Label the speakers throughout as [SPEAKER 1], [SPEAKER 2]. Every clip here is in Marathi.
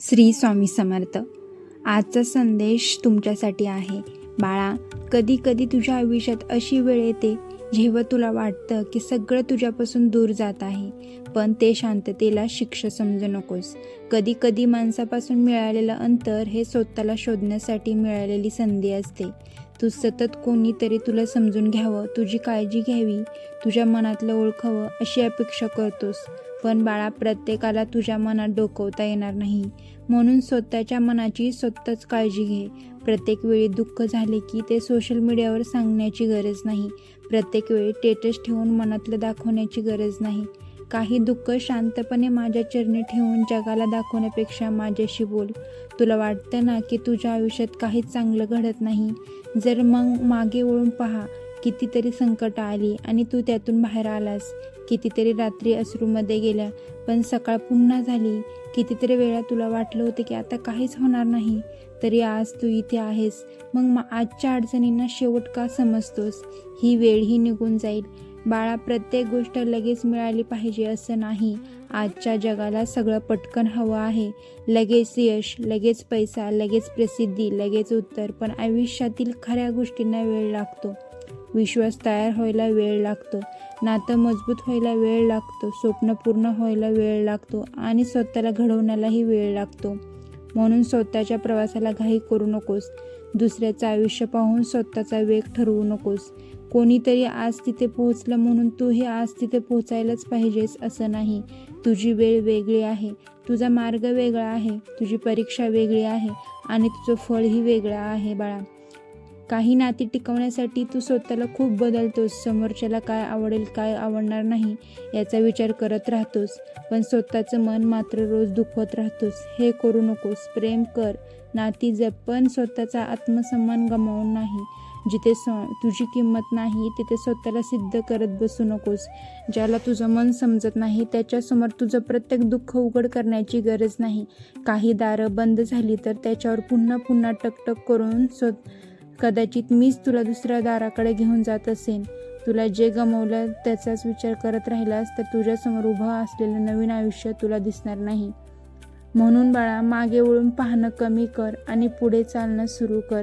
[SPEAKER 1] श्री स्वामी समर्थ. आजचा संदेश तुमच्यासाठी आहे. बाळा, कधी कधी तुझ्या आयुष्यात अशी वेळ येते जेव्हा तुला वाटतं की सगळं तुझ्यापासून दूर जात आहे, पण ते शांततेला शिक्षा समजू नकोस. कधी कधी माणसापासून मिळालेलं अंतर हे स्वतःला शोधण्यासाठी मिळालेली संधी असते. तू सतत कोणीतरी तुला समजून घ्यावं, तुझी काळजी घ्यावी, तुझ्या मनातलं ओळखावं अशी अपेक्षा करतोस. पण बाळा, प्रत्येकाला तुझ्या मनात डोकवता येणार नाही. म्हणून स्वतःच्या मनाची स्वतःच काळजी घे. प्रत्येक वेळी दुःख झाले की ते सोशल मीडियावर सांगण्याची गरज नाही. प्रत्येक वेळी स्टेटस ठेवून मनातलं दाखवण्याची गरज नाही. काही दुःख शांतपणे माझ्या चरणी ठेवून जगाला दाखवण्यापेक्षा माझ्याशी बोल. तुला वाटतं ना की तुझ्या आयुष्यात काहीच चांगलं घडत नाही? जर मग मागे वळून पहा. कितीतरी संकट आली आणि तू त्यातून बाहेर आलास. कितीतरी रात्री अश्रूमध्ये गेल्या पण सकाळ पुन्हा झाली. कितीतरी वेळा तुला वाटलं होतं की आता काहीच होणार नाही, तरी आज तू इथे आहेस. मग आजच्या अडचणींना शेवट का समजतोस? ही वेळही निघून जाईल. बाळा, प्रत्येक गोष्ट लगेच मिळाली पाहिजे असं नाही. आजच्या जगाला सगळं पटकन हवं आहे. लगेच यश, लगेच पैसा, लगेच प्रसिद्धी, लगेच उत्तर. पण आयुष्यातील खऱ्या गोष्टींना वेळ लागतो. विश्वास तयार व्हायला वेळ लागतो. नातं मजबूत व्हायला वेळ लागतो. स्वप्न पूर्ण व्हायला वेळ लागतो आणि स्वतःला घडवण्यालाही वेळ लागतो. म्हणून स्वतःच्या प्रवासाला घाई करू नकोस. दुसऱ्याचं आयुष्य पाहून स्वतःचा वेग ठरवू नकोस. कोणीतरी आज तिथे पोहोचलं म्हणून तूही आज तिथे पोहोचायलाच पाहिजेस असं नाही. तुझी वेळ वेगळी आहे, तुझा मार्ग वेगळा आहे, तुझी परीक्षा वेगळी आहे आणि तुझं फळही वेगळं आहे. बाळा, काही नाती टिकवण्यासाठी तू स्वतःला खूप बदलतोस. समोरच्याला काय आवडेल, काय आवडणार नाही याचा विचार करत राहतोस, पण स्वतःचं मन मात्र रोज दुखवत राहतोस. हे करू नकोस. प्रेम कर, नाती जप, पण स्वतःचा आत्मसन्मान गमावून नाही. जिथे तुझी किंमत नाही तिथे स्वतःला सिद्ध करत बसू नकोस. ज्याला तुझं मन समजत नाही त्याच्यासमोर तुझं प्रत्येक दुःख उघड करण्याची गरज नाही. काही दारं बंद झाली तर त्याच्यावर पुन्हा पुन्हा टकटक करून कदाचित मीच तुला दुसऱ्या दाराकडे घेऊन जात असेन. तुला जे गमावलं त्याचाच विचार करत राहिलास तर तुझ्यासमोर उभं असलेलं नवीन आयुष्य तुला दिसणार नाही. म्हणून बाळा, मागे वळून पाहणं कमी कर आणि पुढे चालणं सुरू कर.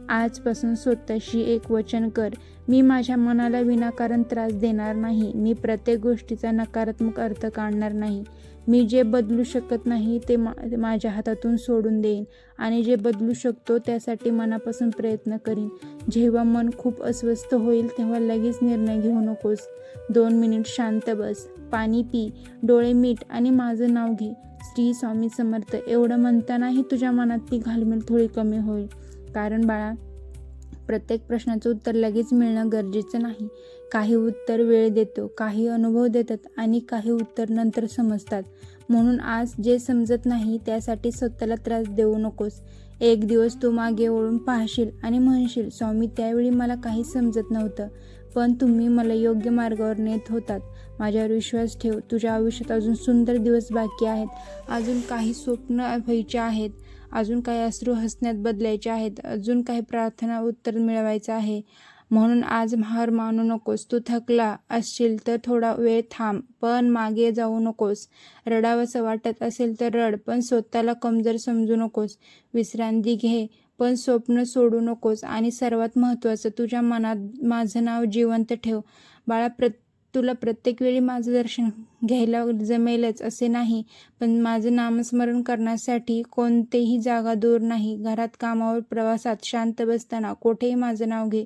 [SPEAKER 1] आजपासून स्वतःशी एक वचन कर. मी माझ्या मनाला विनाकारण त्रास देणार नाही. मी प्रत्येक गोष्टीचा नकारात्मक अर्थ काढणार नाही. मी जे बदलू शकत नाही ते माझ्या हातातून सोडून देईन आणि जे बदलू शकतो त्यासाठी मनापासून प्रयत्न करीन. जेव्हा मन खूप अस्वस्थ होईल तेव्हा लगेच निर्णय घेऊ नकोस. 2 मिनिट शांत बस, पाणी पी, डोळे मीट आणि माझं नाव घे, श्री स्वामी समर्थ. एवढं म्हणतानाही तुझ्या मनातली घालमेल थोडी कमी होईल. कारण बाळा, प्रत्येक प्रश्नाचं उत्तर लगेच मिळणं गरजेचं नाही. काही उत्तर वेळ देतो, काही अनुभव देतात आणि काही उत्तर नंतर समजतात. म्हणून आज जे समजत नाही त्यासाठी स्वतःला त्रास देऊ नकोस. एक दिवस तू मागे वळून पाहशील आणि म्हणशील, स्वामी, त्यावेळी मला काही समजत नव्हतं, पण तुम्ही मला योग्य मार्गावर नेत होतात. माझ्यावर विश्वास ठेव. तुझ्या आयुष्यात अजून सुंदर दिवस बाकी आहेत. अजून काही स्वप्न व्हायचे आहेत. अजून काही अश्रू हसण्यात बदलायचे आहेत. अजून काही प्रार्थना उत्तर मिळवायचं आहे. म्हणून आज हार मानू नकोस. तू थकला असशील तर थोडा वेळ थांब, पण मागे जाऊ नकोस. रडावंसं वाटत असेल तर रड, पण स्वतःला कमजोर समजू नकोस. विश्रांती घे, पण स्वप्न सोडू नकोस. आणि सर्वात महत्त्वाचं, तुझ्या मनात माझं नाव जिवंत ठेव. बाळा, तुला प्रत्येक वेळी माझं दर्शन घ्यायला जमेलच असे नाही, पण माझं नामस्मरण करण्यासाठी कोणतीही जागा दूर नाही. घरात, कामावर, प्रवासात, शांत बसताना कुठेही माझं नाव घे.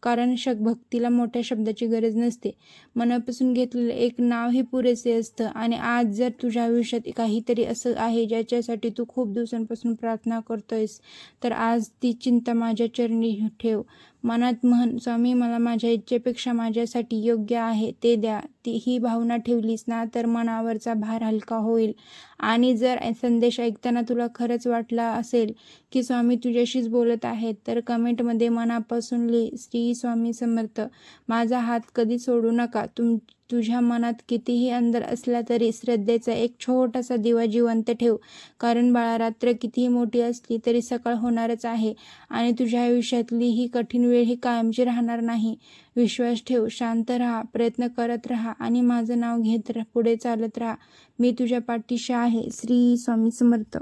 [SPEAKER 1] कारण भक्तीला मोठ्या शब्दाची गरज नसते. मनापासून घेतलेलं एक नावही पुरेसे असतं. आणि आज जर तुझ्या आयुष्यात काहीतरी असं आहे ज्याच्यासाठी तू खूप दिवसांपासून प्रार्थना करतोयस, तर आज ती चिंता माझ्या चरणी ठेव. मनात म्हण, स्वामी, मला माझ्या इच्छेपेक्षा माझ्यासाठी योग्य आहे ते द्या. ही भावना ठेवलीस ना तर मनावरचा भार हलका होईल. आणि जर संदेश ऐकताना तुला खरंच वाटला असेल की स्वामी तुझ्याशीच बोलत आहेत, तर कमेंटमध्ये मनापासून लिह, श्री स्वामी समर्थ. माझा हात कधी सोडू नका. तुझ्या मनात कितीही अंधार असला तरी श्रद्धेचा एक छोटासा दिवा जिवंत ठेव. कारण बाळा, रात्र कितीही मोठी असली तरी सकाळ होणारच आहे आणि तुझ्या आयुष्यातली ही कठीण वेळ ही कायमची राहणार नाही. विश्वास ठेव, शांत राहा, प्रयत्न करत राहा आणि माझं नाव घेत पुढे चालत राहा. मी तुझ्या पाठीशी आहे. श्री स्वामी समर्थ.